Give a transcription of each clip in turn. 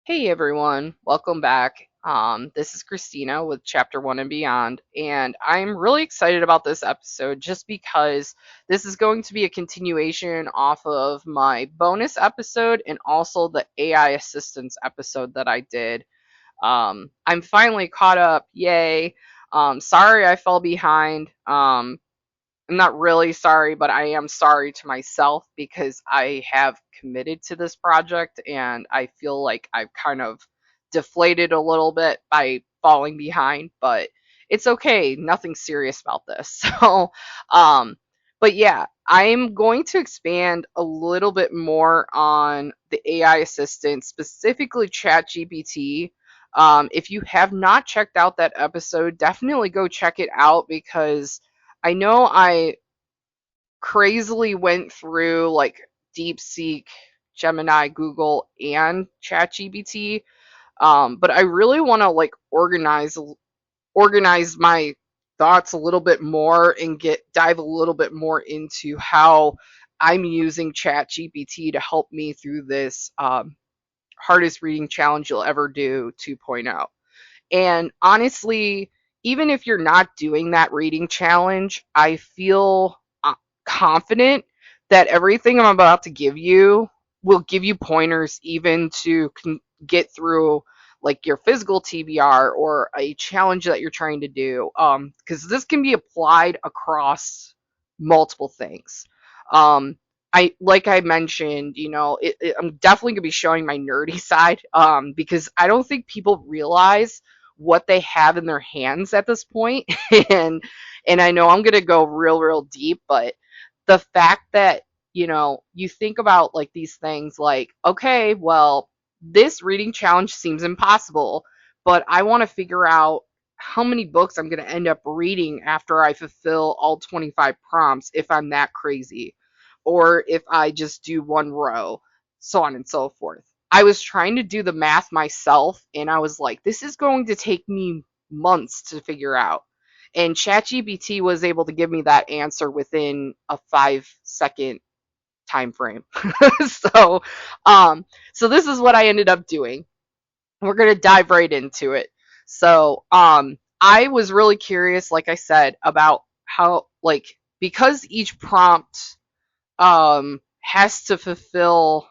Hey everyone, welcome back. This is Christina with Chapter 1 and Beyond, and I'm really excited about this episode just because this is going to be a continuation off of my bonus episode and also the AI assistance episode that I did. I'm finally caught up, yay. Sorry I fell behind. I'm not really sorry, but I am sorry to myself because I have committed to this project and I feel like I've kind of deflated a little bit by falling behind, but it's okay. Nothing serious about this. So, um, but yeah, I'm going to expand a little bit more on the AI assistant, specifically ChatGPT. If you have not checked out that episode, definitely go check it out because I know I crazily went through like DeepSeek, Gemini, Google, and ChatGPT. But I really want to like organize my thoughts a little bit more and get dive a little bit more into how I'm using ChatGPT to help me through this hardest reading challenge you'll ever do 2.0. And honestly, even if you're not doing that reading challenge, I feel confident that everything I'm about to give you will give you pointers even to get through like your physical TBR or a challenge that you're trying to do. Because this can be applied across multiple things. Um, like I mentioned, I'm definitely gonna be showing my nerdy side. Because I don't think people realize what they have in their hands at this point. and and I know I'm gonna go real deep, but the fact that you think about like these things like, okay, well, this reading challenge seems impossible, but I want to figure out how many books I'm going to end up reading after I fulfill all 25 prompts if I'm that crazy, or if I just do one row, so on and so forth. I was trying to do the math myself and I was like, this is going to take me months to figure out. And ChatGPT was able to give me that answer within a 5 second time frame. so, um, so this is what I ended up doing. We're gonna dive right into it. So, I was really curious, like I said, about how like because each prompt has to fulfill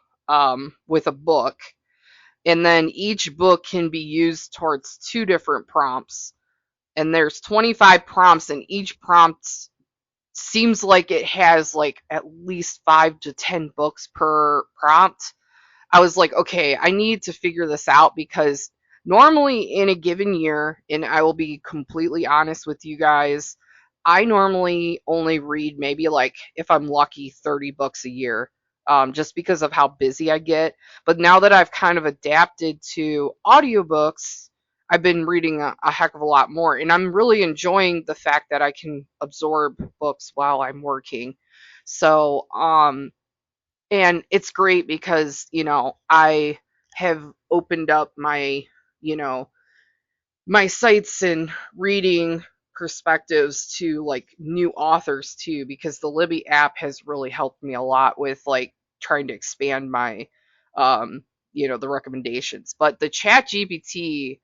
with a book, and then each book can be used towards two different prompts, and there's 25 prompts, and each prompt seems like it has like at least 5 to 10 books per prompt. I was like, okay, I need to figure this out because normally in a given year, and I will be completely honest with you guys, I normally only read maybe like, if I'm lucky, 30 books a year, just because of how busy I get. But now that I've kind of adapted to audiobooks, I've been reading a heck of a lot more, and I'm really enjoying the fact that I can absorb books while I'm working. So, and it's great because I have opened up my you know my sights and reading perspectives to like new authors too, because the Libby app has really helped me a lot with like trying to expand my the recommendations. But the chat gpt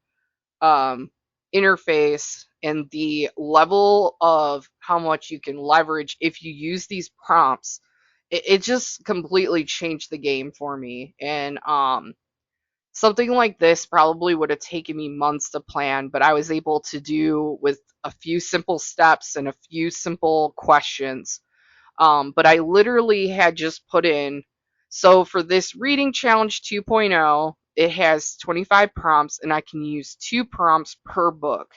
um interface and the level of how much you can leverage if you use these prompts, it just completely changed the game for me. And something like this probably would have taken me months to plan, but I was able to do with a few simple steps and a few simple questions. But I literally had just put in, so for this reading challenge 2.0, it has 25 prompts and I can use 2 prompts per book.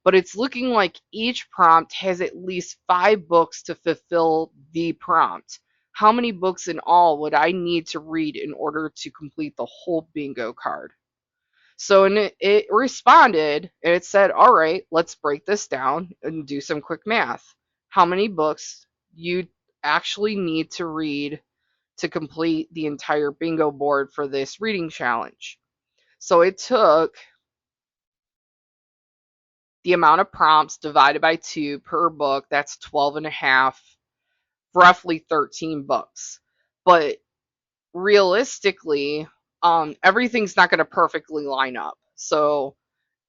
But it's looking like each prompt has at least 5 books to fulfill the prompt. How many books in all would I need to read in order to complete the whole bingo card? So and it responded and it said, all right, let's break this down and do some quick math. How many books you actually need to read to complete the entire bingo board for this reading challenge? So it took the amount of prompts divided by 2 per book, that's 12 and a half, roughly 13 books. But realistically, everything's not going to perfectly line up. So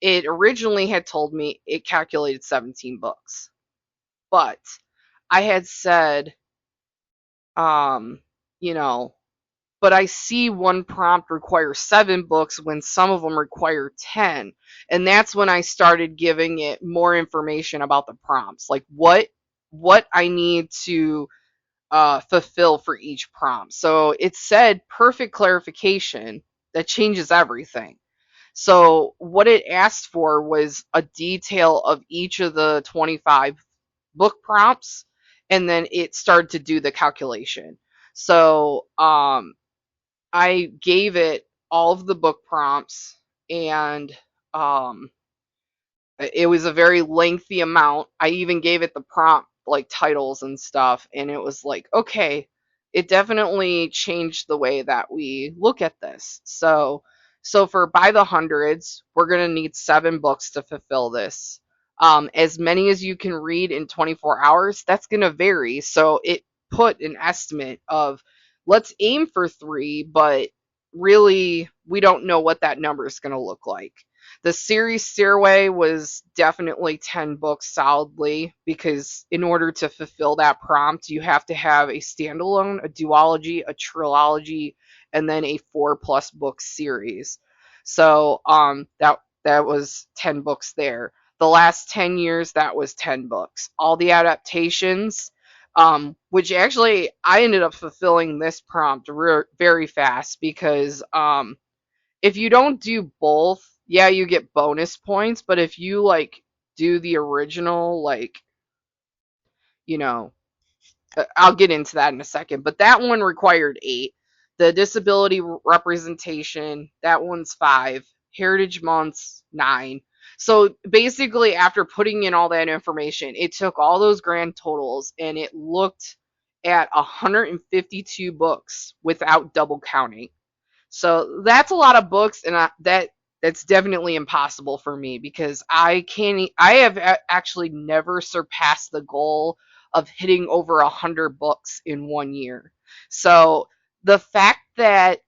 it originally had told me it calculated 17 books, but I had said, um, you know, but I see one prompt requires 7 books when some of them require 10. And that's when I started giving it more information about the prompts, like what I need to fulfill for each prompt. So it said perfect clarification that changes everything. So what it asked for was a detail of each of the 25 book prompts, and then it started to do the calculation. So I gave it all of the book prompts, and um, it was a very lengthy amount. I even gave it the prompt like titles and stuff, and it was like, okay, it definitely changed the way that we look at this. So for by the hundreds, we're gonna need 7 books to fulfill this. As many as you can read in 24 hours, that's gonna vary. So it put an estimate of, let's aim for 3, but really we don't know what that number is gonna look like. The series Stairway was definitely 10 books solidly, because in order to fulfill that prompt, you have to have a standalone, a duology, a trilogy, and then a 4+ book series. So that was 10 books there. The last 10 years, that was 10 books. All the adaptations, which actually I ended up fulfilling this prompt very fast, because if you don't do both, yeah, you get bonus points, but if you like do the original, like, you know, I'll get into that in a second, but that one required 8. The disability representation, that one's 5. Heritage months, 9. So basically, after putting in all that information, it took all those grand totals and it looked at 152 books without double counting. So that's a lot of books, and that's definitely impossible for me, because I have actually never surpassed the goal of hitting over 100 books in 1 year. So the fact that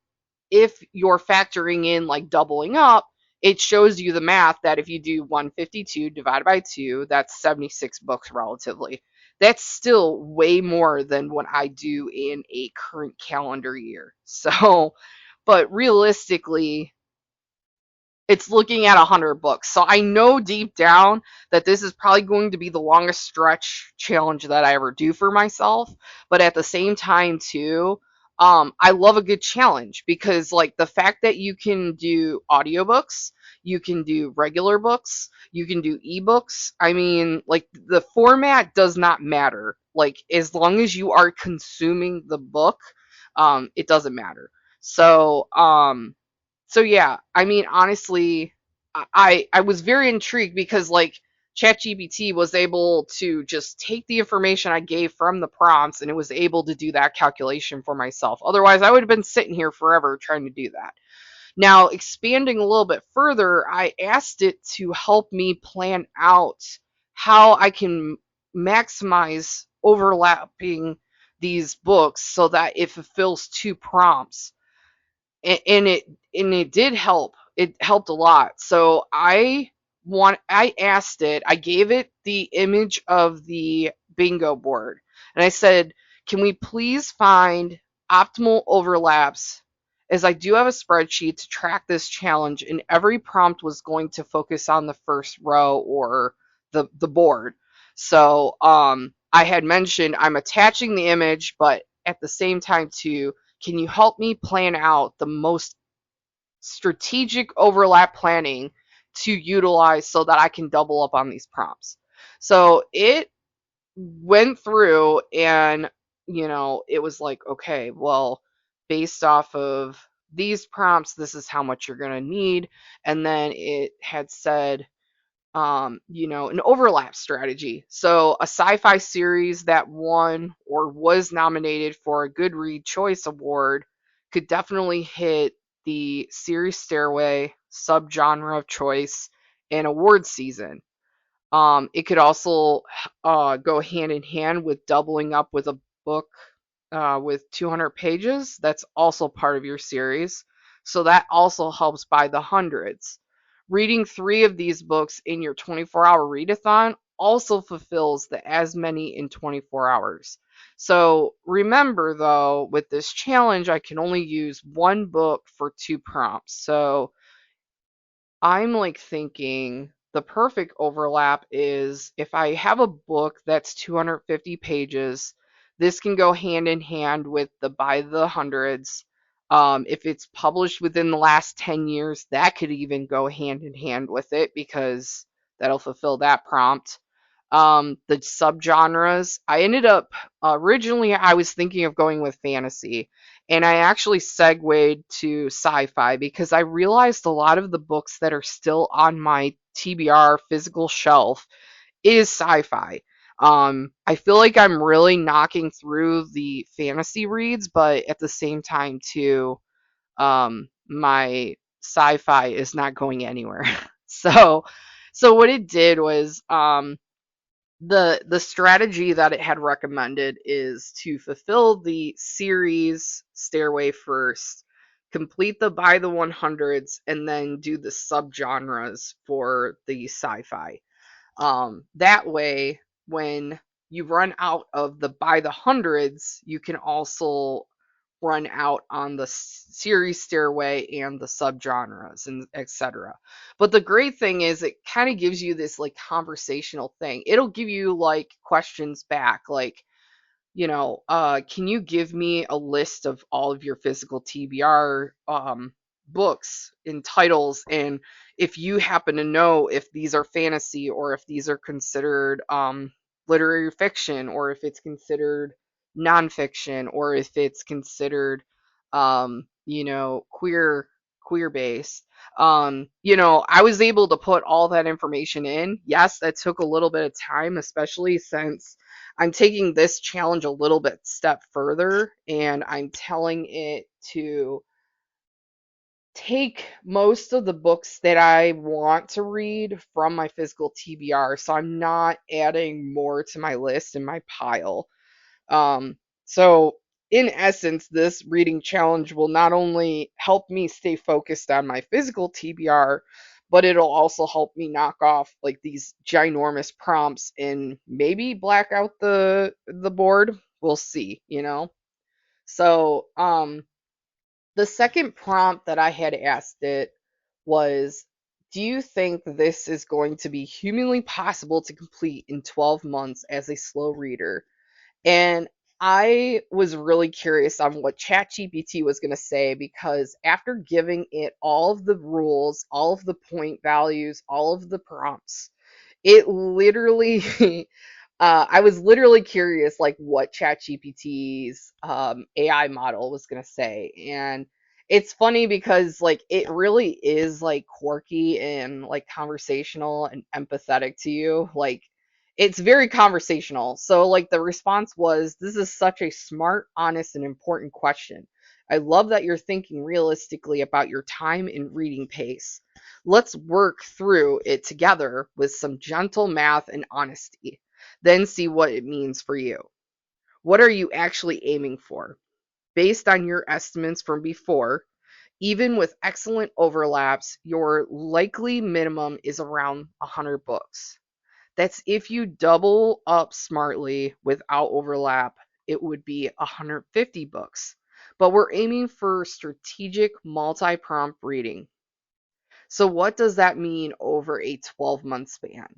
if you're factoring in like doubling up, it shows you the math that if you do 152 divided by 2, that's 76 books relatively. That's still way more than what I do in a current calendar year. So, but realistically, it's looking at 100 books. So I know deep down that this is probably going to be the longest stretch challenge that I ever do for myself. But at the same time, too, I love a good challenge, because like the fact that you can do audiobooks, you can do regular books, you can do ebooks. I mean, like the format does not matter. Like as long as you are consuming the book, it doesn't matter. So, so yeah, I mean, honestly, I was very intrigued, because like ChatGPT was able to just take the information I gave from the prompts, and it was able to do that calculation for myself. Otherwise, I would have been sitting here forever trying to do that. Now, expanding a little bit further, I asked it to help me plan out how I can maximize overlapping these books so that it fulfills 2 prompts, and it did help. It helped a lot. So I asked it, I gave it the image of the bingo board, and I said, can we please find optimal overlaps, as I do have a spreadsheet to track this challenge, and every prompt was going to focus on the first row, or the board. So I had mentioned I'm attaching the image, but at the same time too, can you help me plan out the most strategic overlap planning to utilize so that I can double up on these prompts? So it went through, and it was like, okay, well, based off of these prompts, this is how much you're going to need. And then it had said, an overlap strategy. So a sci-fi series that won or was nominated for a Goodread Choice Award could definitely hit the series Stairway subgenre of choice and award season. It could also go hand in hand with doubling up with a book with 200 pages. That's also part of your series. So that also helps by the hundreds. Reading 3 of these books in your 24-hour readathon also fulfills the as many in 24 hours. So remember though, with this challenge, I can only use one book for 2 prompts. So I'm like thinking the perfect overlap is if I have a book that's 250 pages, this can go hand in hand with the by the hundreds. If it's published within the last 10 years, that could even go hand in hand with it because that'll fulfill that prompt. The subgenres, I ended up originally I was thinking of going with fantasy, and I actually segued to sci-fi because I realized a lot of the books that are still on my TBR physical shelf is sci-fi. I feel like I'm really knocking through the fantasy reads, but at the same time too, my sci-fi is not going anywhere. so so what it did was the strategy that it had recommended is to fulfill the series stairway first, complete the by the 100s, and then do the subgenres for the sci-fi. That way, when you run out of the by the hundreds, you can also run out on the series stairway and the subgenres and etc. But the great thing is it kind of gives you this like conversational thing. It'll give you like questions back like, can you give me a list of all of your physical TBR books and titles, and if you happen to know if these are fantasy or if these are considered literary fiction or if it's considered nonfiction or if it's considered queer based. I was able to put all that information in. Yes, that took a little bit of time, especially since I'm taking this challenge a little bit step further and I'm telling it to take most of the books that I want to read from my physical TBR. So I'm not adding more to my list and my pile. So in essence, this reading challenge will not only help me stay focused on my physical TBR, but it'll also help me knock off like these ginormous prompts and maybe black out the board. We'll see. So, the second prompt that I had asked it was, do you think this is going to be humanly possible to complete in 12 months as a slow reader? And I was really curious on what ChatGPT was going to say because after giving it all of the rules, all of the point values, all of the prompts, it literally I was literally curious like what ChatGPT's AI model was gonna say. And it's funny because like it really is like quirky and like conversational and empathetic to you. Like it's very conversational. So like the response was, this is such a smart, honest, and important question. I love that you're thinking realistically about your time and reading pace. Let's work through it together with some gentle math and honesty, then see what it means for you. What are you actually aiming for? Based on your estimates from before, even with excellent overlaps, your likely minimum is around 100 books. That's if you double up smartly without overlap, it would be 150 books. But we're aiming for strategic multi prompt reading. So, what does that mean over a 12-month span?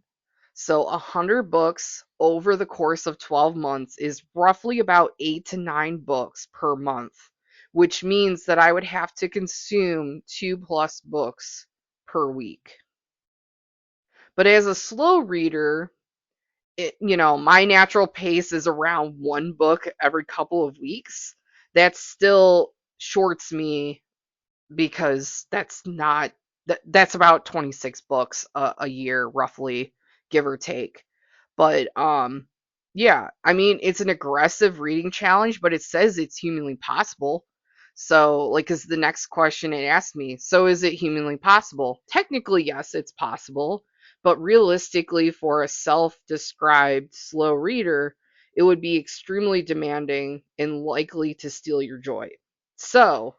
So 100 books over the course of 12 months is roughly about 8 to 9 books per month, which means that I would have to consume 2 plus books per week. But as a slow reader, my natural pace is around 1 book every couple of weeks. That still shorts me because that's about 26 books a year roughly, give or take. But yeah, I mean it's an aggressive reading challenge, but it says it's humanly possible. So like is the next question it asked me, so is it humanly possible? Technically yes, it's possible, but realistically for a self-described slow reader, it would be extremely demanding and likely to steal your joy. So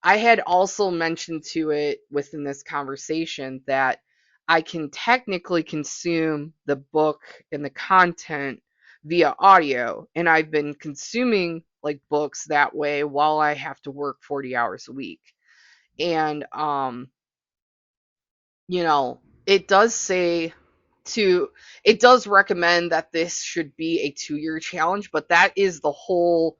I had also mentioned to it within this conversation that I can technically consume the book and the content via audio, and I've been consuming like books that way while I have to work 40 hours a week. And it does say to it does recommend that this should be a 2-year challenge, but that is the whole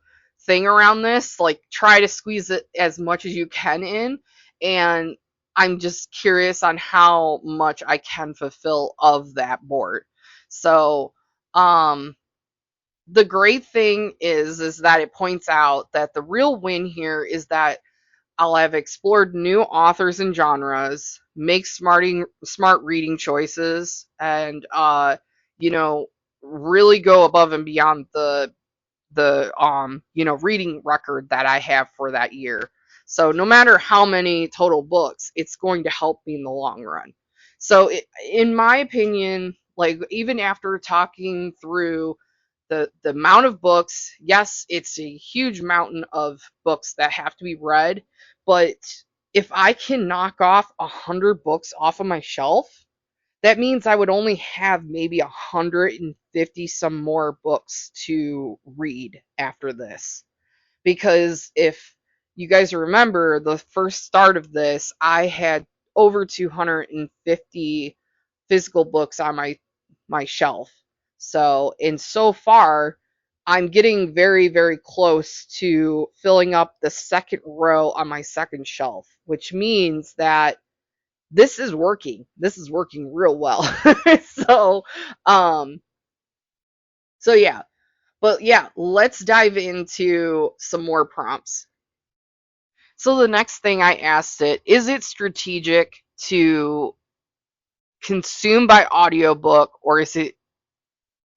thing around this. Like, try to squeeze it as much as you can in, and I'm just curious on how much I can fulfill of that board. So, the great thing is that it points out that the real win here is that I'll have explored new authors and genres, make smart reading choices, and you know, really go above and beyond the reading record that I have for that year. So no matter how many total books, it's going to help me in the long run. So in my opinion, like, even after talking through the amount of books, yes, it's a huge mountain of books that have to be read, but if I can knock off 100 books off of my shelf, that means I would only have maybe 150 some more books to read after this. Because if you guys remember the first start of this, I had over 250 physical books on my shelf. So far, I'm getting very, very close to filling up the second row on my second shelf, which means that this is working. This is working real well. so, um, so yeah. But yeah, let's dive into some more prompts. So the next thing I asked it, is it strategic to consume by audiobook, or is it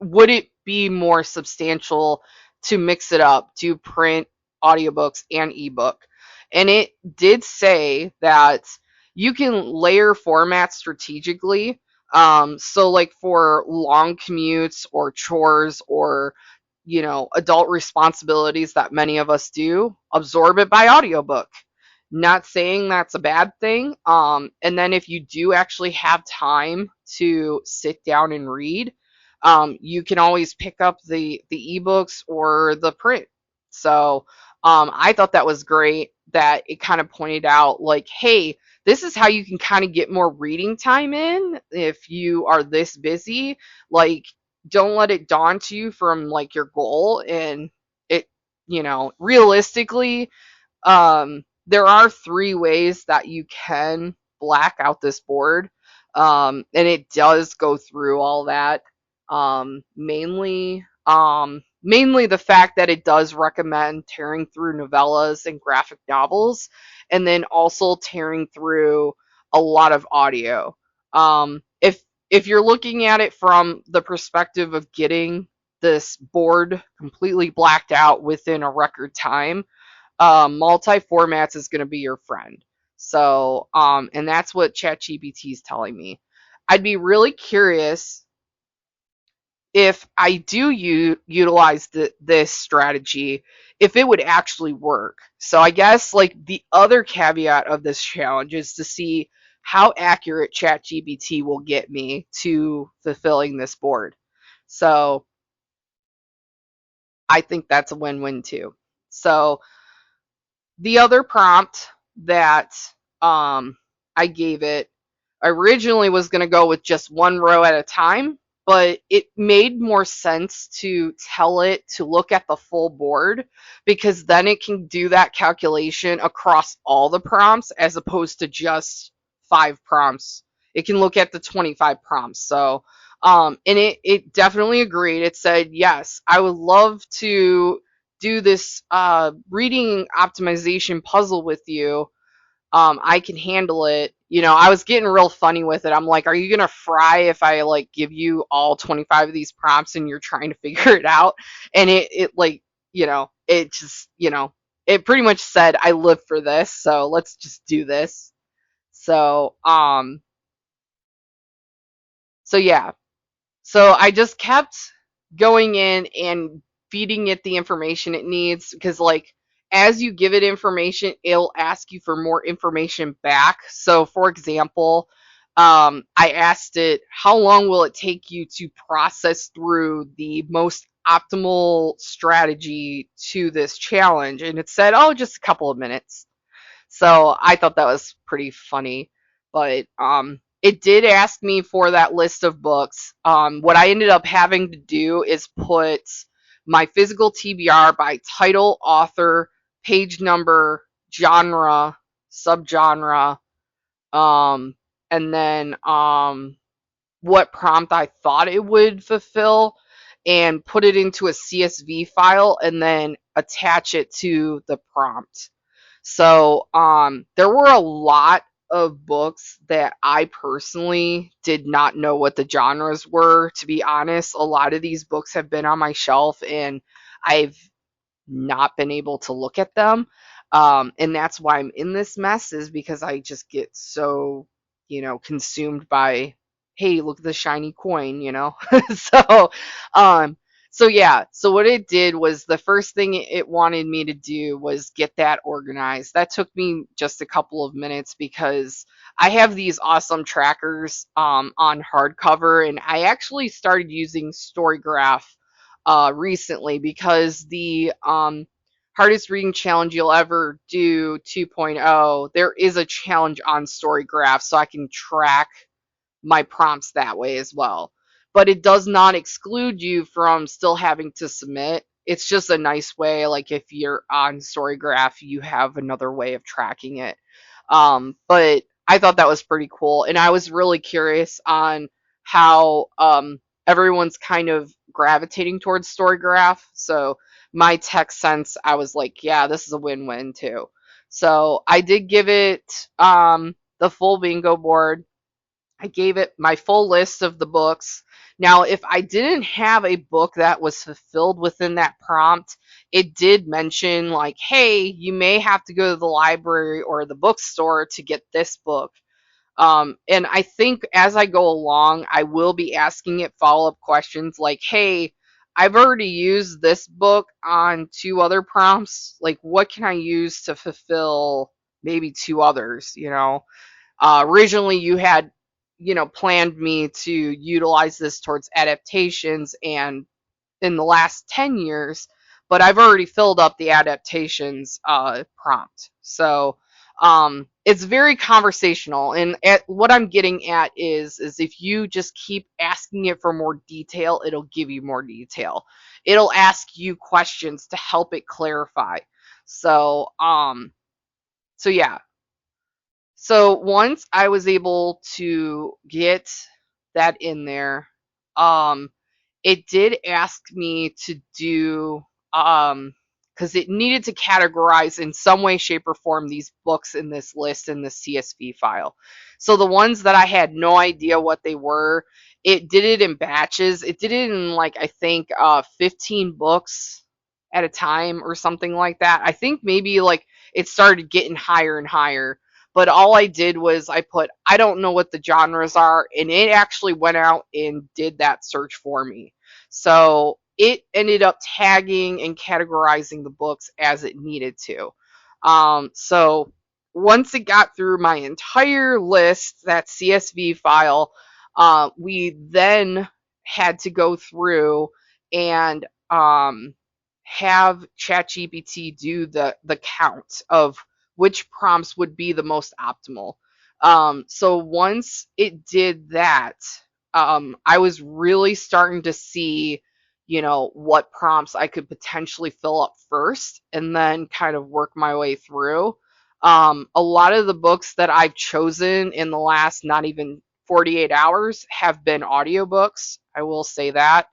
would it be more substantial to mix it up to print audiobooks and ebook? And it did say that you can layer formats strategically. So, like, for long commutes or chores or adult responsibilities that many of us do, absorb it by audiobook. Not saying that's a bad thing. And then if you do actually have time to sit down and read, you can always pick up the ebooks or the print. So I thought that was great that it kind of pointed out, like, hey, this is how you can kind of get more reading time in if you are this busy. Like, don't let it daunt you from like your goal. And it, realistically, there are 3 ways that you can black out this board, and it does go through all that. Mainly the fact that it does recommend tearing through novellas and graphic novels, and then also tearing through a lot of audio. If you're looking at it from the perspective of getting this board completely blacked out within a record time, multi formats is going to be your friend. So, and that's what ChatGPT is telling me. I'd be really curious if I do utilize this strategy, if it would actually work. So, I guess, like, the other caveat of this challenge is to see how accurate ChatGPT will get me to fulfilling this board. So, I think that's a win-win too. So, the other prompt that I gave it originally was going to go with just one row at a time, but it made more sense to tell it to look at the full board, because then it can do that calculation across all the prompts as opposed to just 5 prompts. It can look at the 25 prompts. So, and it definitely agreed. It said, yes, I would love to do this reading optimization puzzle with you. I can handle it. I was getting real funny with it. I'm like, are you gonna fry if I like give you all 25 of these prompts and you're trying to figure it out? And it like, it just, it pretty much said, I live for this, so let's just do this. So, yeah. So I just kept going in and feeding it the information it needs, because, like, as you give it information, it'll ask you for more information back. So, for example, I asked it, how long will it take you to process through the most optimal strategy to this challenge? And it said, oh, just a couple of minutes. So I thought that was pretty funny. But it did ask me for that list of books. What I ended up having to do is put my physical TBR by title, author, page number, genre, subgenre, um, and then what prompt I thought it would fulfill, and put it into a CSV file and then attach it to the prompt. So there were a lot of books that I personally did not know what the genres were. To be honest, a lot of these books have been on my shelf and I've not been able to look at them. And that's why I'm in this mess, is because I just get so, consumed by, hey, look at the shiny coin. so, um, so yeah, so what it did was the first thing it wanted me to do was get that organized. That took me just a couple of minutes because I have these awesome trackers on hardcover, and I actually started using Storygraph recently because the hardest reading challenge you'll ever do 2.0, there is a challenge on Storygraph, so I can track my prompts that way as well. But it does not exclude you from still having to submit. It's just a nice way, like if you're on Storygraph, you have another way of tracking it. But I thought that was pretty cool, and I was really curious on how everyone's kind of gravitating towards Storygraph. So my tech sense, I was like, yeah, this is a win-win too. So I did give it the full bingo board. I gave it my full list of the books. Now, if I didn't have a book that was fulfilled within that prompt, it did mention, like, hey, you may have to go to the library or the bookstore to get this book. And I think as I go along, I will be asking it follow up questions like, hey, I've already used this book on two other prompts. Like, what can I use to fulfill maybe two others? Originally, you had, planned me to utilize this towards adaptations and in the last 10 years, but I've already filled up the adaptations prompt. So it's very conversational. And what I'm getting at is if you just keep asking it for more detail, it'll give you more detail. It'll ask you questions to help it clarify. So, so yeah, so once I was able to get that in there, um, it did ask me to do because it needed to categorize in some way, shape, or form these books in this list in the CSV file. So the ones that I had no idea what they were, it did it in batches. It did it in, like, I think 15 books at a time or something like that. I think maybe like it started getting higher and higher, but all I did was I put, I don't know what the genres are, and it actually went out and did that search for me. So it ended up tagging and categorizing the books as it needed to. So once it got through my entire list, that CSV file, we then had to go through and have ChatGPT do the count of which prompts would be the most optimal. So once it did that, I was really starting to see, what prompts I could potentially fill up first and then kind of work my way through. A lot of the books that I've chosen in the last not even 48 hours have been audiobooks. I will say that.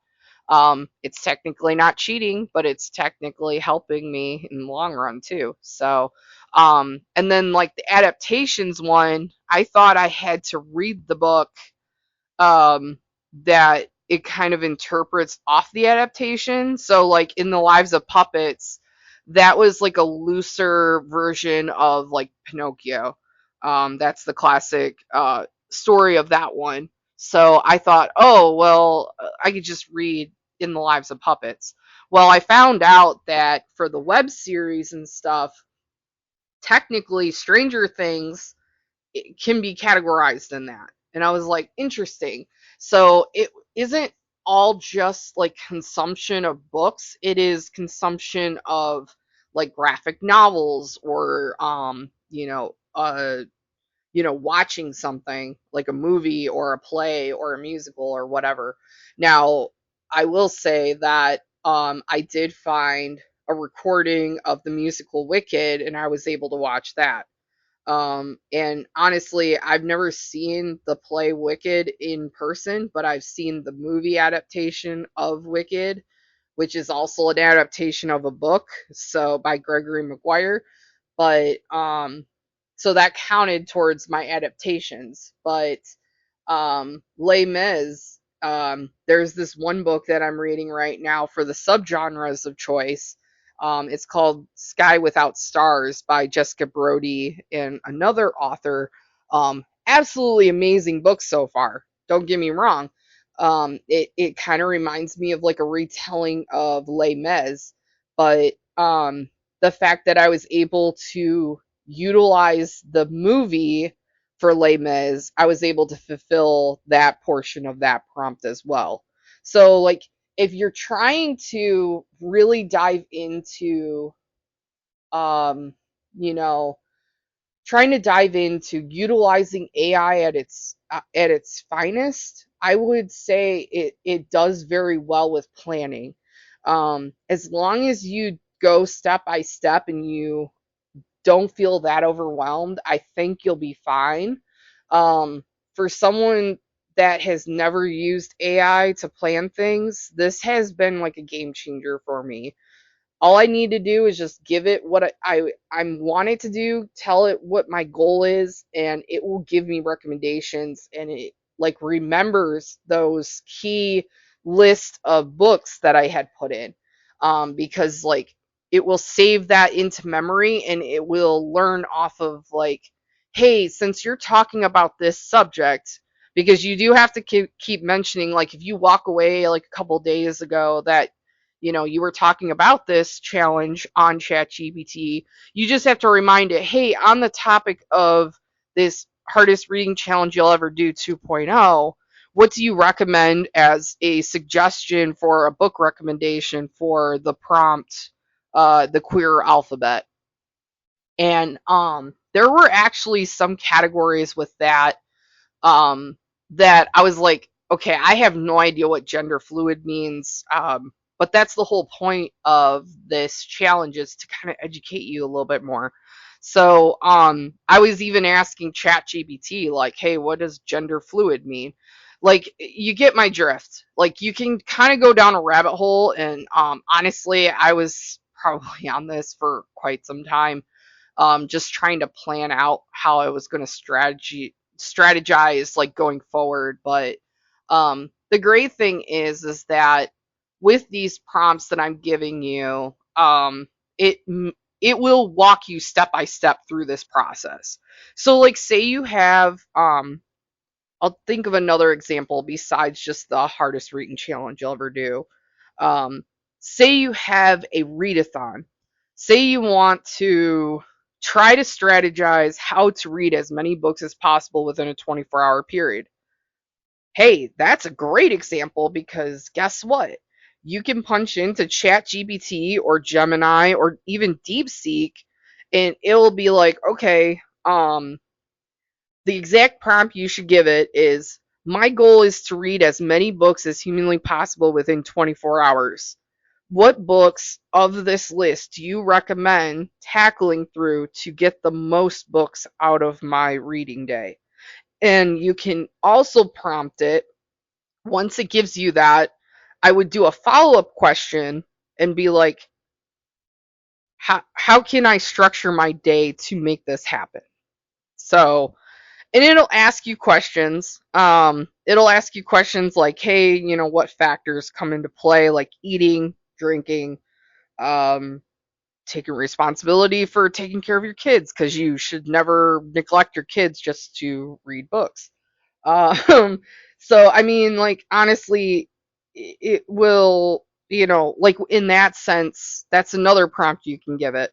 It's technically not cheating, but it's technically helping me in the long run too. So, and then like the adaptations one, I thought I had to read the book that it kind of interprets off the adaptation. So, like in the Lives of Puppets, that was like a looser version of like Pinocchio. That's the classic story of that one. So I thought, oh well, I could just read in the lives of puppets. Well, I found out that for the web series and stuff, technically Stranger Things it can be categorized in that. And I was like, interesting. So it isn't all just like consumption of books, it is consumption of like graphic novels or watching something like a movie or a play or a musical or whatever. Now, I will say that I did find a recording of the musical Wicked and I was able to watch that. And honestly, I've never seen the play Wicked in person, but I've seen the movie adaptation of Wicked, which is also an adaptation of a book, so by Gregory Maguire. But so that counted towards my adaptations. But Les Mis, there's this one book that I'm reading right now for the subgenres of choice. It's called Sky Without Stars by Jessica Brody and another author. Absolutely amazing book so far. Don't get me wrong. It kind of reminds me of like a retelling of Les Mis, but the fact that I was able to utilize the movie for Les Mis, I was able to fulfill that portion of that prompt as well. So, like, if you're trying to really dive into, um, you know, trying to dive into utilizing AI at its finest, I would say it does very well with planning. As long as you go step by step and you don't feel that overwhelmed, I think you'll be fine. For someone that has never used AI to plan things, this has been like a game changer for me. All I need to do is just give it what I'm wanting to do, tell it what my goal is, and it will give me recommendations and it like remembers those key list of books that I had put in. Because like it will save that into memory and it will learn off of like, hey, since you're talking about this subject, because you do have to keep mentioning, like if you walk away like a couple days ago that you were talking about this challenge on ChatGPT, you just have to remind it, hey, on the topic of this hardest reading challenge you'll ever do 2.0, what do you recommend as a suggestion for a book recommendation for the prompt, the queer alphabet? And there were actually some categories with um, that I was like, okay, I have no idea what gender fluid means. But that's the whole point of this challenge is to kind of educate you a little bit more. So I was even asking ChatGPT, like, hey, what does gender fluid mean? Like, you get my drift. Like, you can kind of go down a rabbit hole. And honestly, I was probably on this for quite some time, just trying to plan out how I was going to strategize like going forward. But the great thing is that with these prompts that I'm giving you, it it will walk you step by step through this process. So like say you have I'll think of another example besides just the hardest reading challenge you'll ever do. Um, Say you have a readathon. Say you want to try to strategize how to read as many books as possible within a 24-hour period. Hey, that's a great example because guess what? You can punch into ChatGPT or Gemini or even DeepSeek and it'll be like, okay, the exact prompt you should give it is my goal is to read as many books as humanly possible within 24 hours. What books of this list do you recommend tackling through to get the most books out of my reading day? And you can also prompt it, once it gives you that, I would do a follow up question and be like, how can I structure my day to make this happen? So, and it'll ask you questions. It'll ask you questions like, hey, what factors come into play, like eating, drinking, um, taking responsibility for taking care of your kids, because you should never neglect your kids just to read books. Um, so, I mean, like, honestly, it will, like in that sense, that's another prompt you can give it.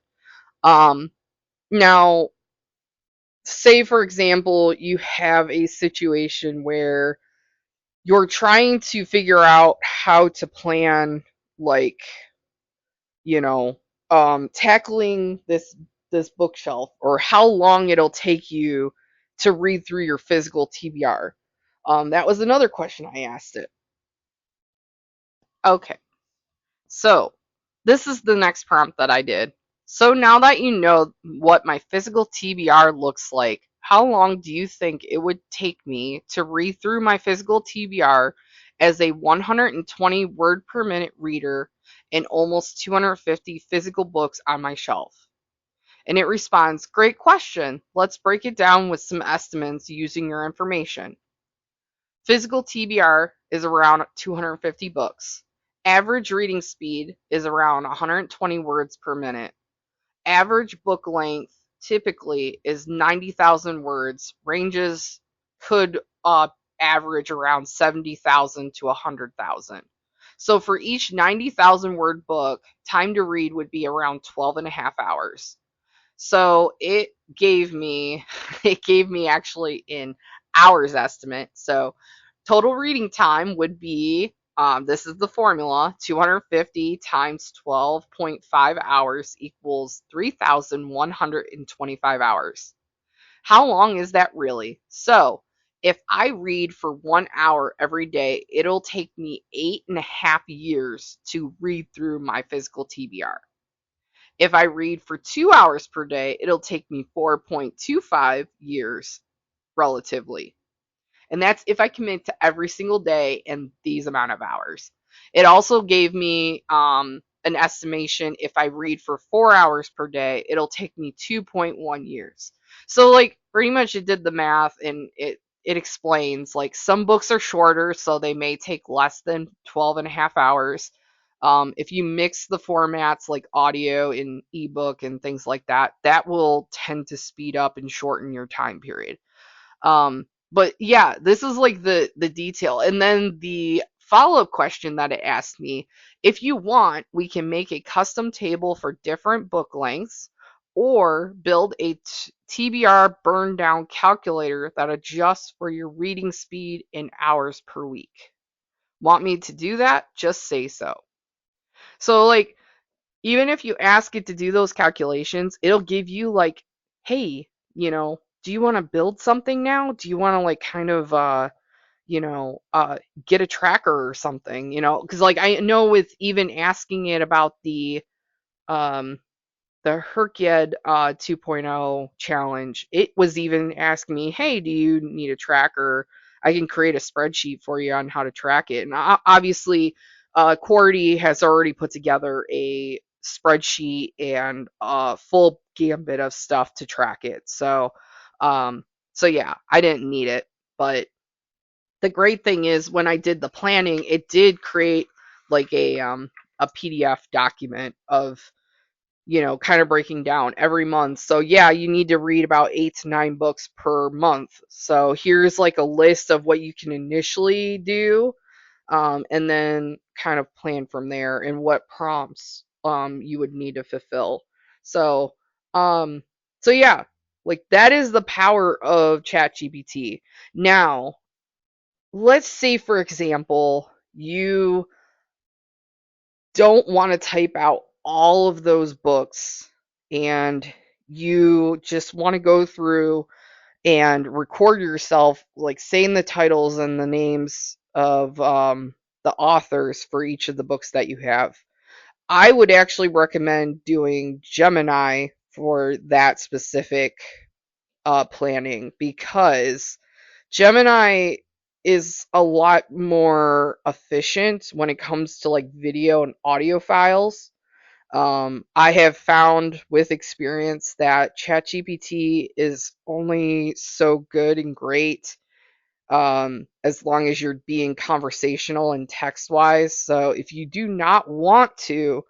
Um, Now, say for example, you have a situation where you're trying to figure out how to plan, like, you know, tackling this bookshelf, or how long it'll take you to read through your physical TBR. That was another question I asked it. Okay, so this is the next prompt that I did. So now that you know what my physical TBR looks like, how long do you think it would take me to read through my physical TBR as a 120 word per minute reader and almost 250 physical books on my shelf? And it responds, great question. Let's break it down with some estimates using your information. Physical TBR is around 250 books. Average reading speed is around 120 words per minute. Average book length typically is 90,000 words. Ranges could average around 70,000 to 100,000. So for each 90,000 word book, time to read would be around 12 and a half hours. So it gave me actually in hours estimate. So total reading time would be, this is the formula: 250 times 12.5 hours equals 3,125 hours. How long is that really? So if I read for 1 hour every day, it'll take me 8.5 years to read through my physical TBR. If I read for 2 hours per day, it'll take me 4.25 years relatively. And that's if I commit to every single day and these amount of hours. It also gave me an estimation: if I read for 4 hours per day, it'll take me 2.1 years. So like pretty much it did the math, and it explains like some books are shorter, so they may take less than 12 and a half hours. If you mix the formats like audio and ebook and things like that, that will tend to speed up and shorten your time period. But yeah, this is like the detail. And then the follow-up question that it asked me: if you want, we can make a custom table for different book lengths, or build a TBR burn down calculator that adjusts for your reading speed in hours per week. Want me to do that? Just say so. So like, even if you ask it to do those calculations, it'll give you like, hey, do you want to build something now? Do you want to like kind of you know, uh get a tracker or something, because like I know with even asking it about um the HRCYED 2.0 challenge, it was even asking me, hey, do you need a tracker? I can create a spreadsheet for you on how to track it. And obviously, Quarty has already put together a spreadsheet and a full gambit of stuff to track it. Um, so yeah, I didn't need it. But the great thing is, when I did the planning, it did create like a PDF document of, kind of breaking down every month. So yeah, you need to read about 8 to 9 books per month. So here's like a list of what you can initially do, and then kind of plan from there, and what prompts you would need to fulfill. So um, so yeah, like that is the power of ChatGPT. Now, let's say for example, you don't want to type out all of those books, and you just want to go through and record yourself like saying the titles and the names of the authors for each of the books that you have. I would actually recommend doing Gemini for that specific planning, because Gemini is a lot more efficient when it comes to like video and audio files. I have found with experience that ChatGPT is only so good and great as long as you're being conversational and text wise. So if you do not want to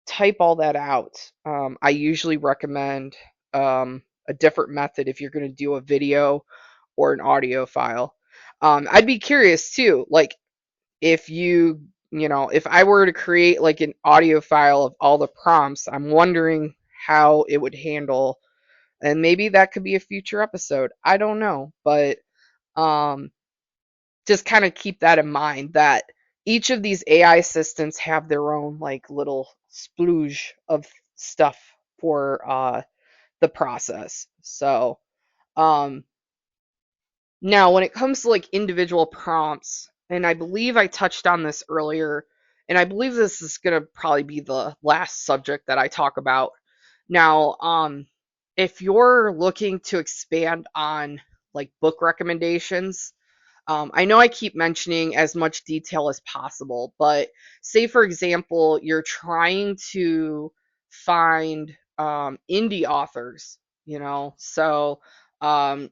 type all that out, I usually recommend a different method if you're going to do a video or an audio file. I'd be curious too, like if if I were to create like an audio file of all the prompts, I'm wondering how it would handle, and maybe that could be a future episode. I don't know, but um, just kind of keep that in mind that each of these AI assistants have their own like little splooge of stuff for the process. So, um, now when it comes to like individual prompts, and I believe I touched on this earlier, and I believe this is going to probably be the last subject that I talk about. Now, if you're looking to expand on like book recommendations, I know I keep mentioning as much detail as possible, but say, for example, you're trying to find indie authors, so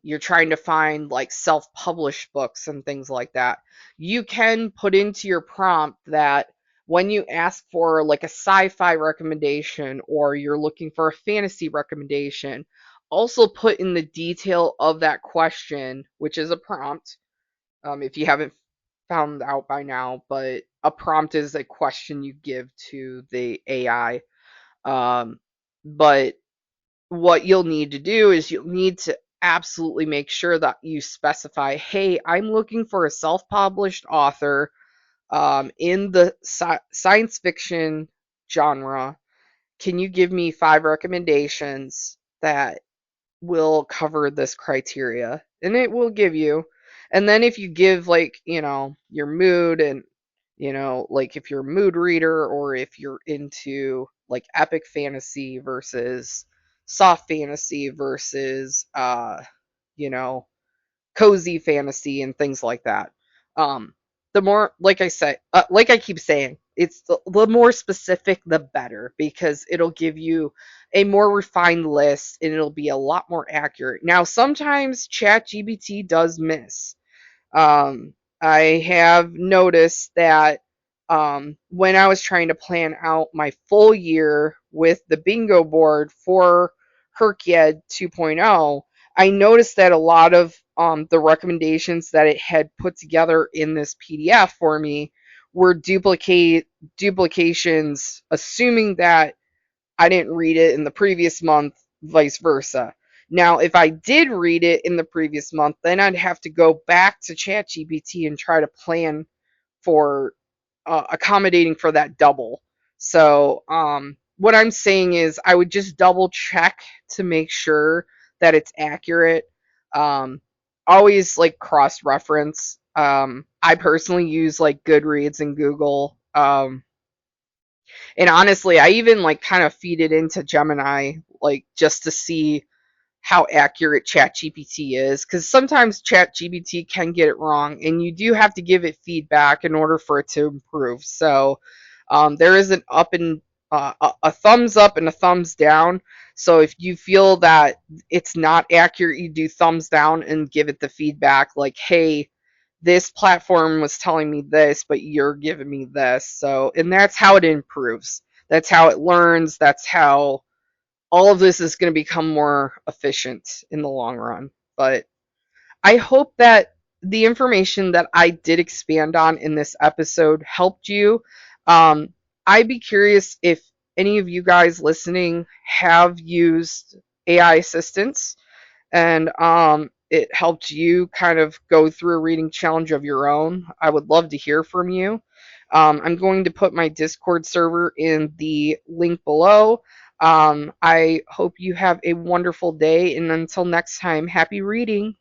you're trying to find like self published books and things like that. You can put into your prompt that when you ask for like a sci fi recommendation or you're looking for a fantasy recommendation, also put in the detail of that question, which is a prompt if you haven't found out by now, but a prompt is a question you give to the AI. Um, but what you'll need to do is you'll need to absolutely make sure that you specify, hey, I'm looking for a self published author in the science fiction genre. Can you give me 5 recommendations that will cover this criteria? And it will give you. And then if you give like, your mood and like if you're a mood reader or if you're into like epic fantasy versus soft fantasy versus you know, cozy fantasy and things like that. Um, the more, like I said, like I keep saying, it's the more specific, the better, because it'll give you a more refined list and it'll be a lot more accurate. Now, sometimes ChatGPT does miss. Um, I have noticed that when I was trying to plan out my full year with the bingo board for HRCYED 2.0, I noticed that a lot of the recommendations that it had put together in this PDF for me were duplications, assuming that I didn't read it in the previous month, vice versa. Now, if I did read it in the previous month, then I'd have to go back to ChatGPT and try to plan for accommodating for that double. So, what I'm saying is, I would just double check to make sure that it's accurate. Um, Always like cross reference. I personally use like Goodreads and Google. And honestly, I even like kind of feed it into Gemini, like just to see how accurate ChatGPT is, because sometimes ChatGPT can get it wrong, and you do have to give it feedback in order for it to improve. So there is an up and a thumbs up and a thumbs down. So if you feel that it's not accurate, you do thumbs down and give it the feedback, like, hey, this platform was telling me this, but you're giving me this. So, and that's how it improves. That's how it learns. That's how all of this is going to become more efficient in the long run. But I hope that the information that I did expand on in this episode helped you. Um, I'd be curious if any of you guys listening have used AI assistants and it helped you kind of go through a reading challenge of your own. I would love to hear from you. I'm going to put my Discord server in the link below. I hope you have a wonderful day, and until next time, happy reading.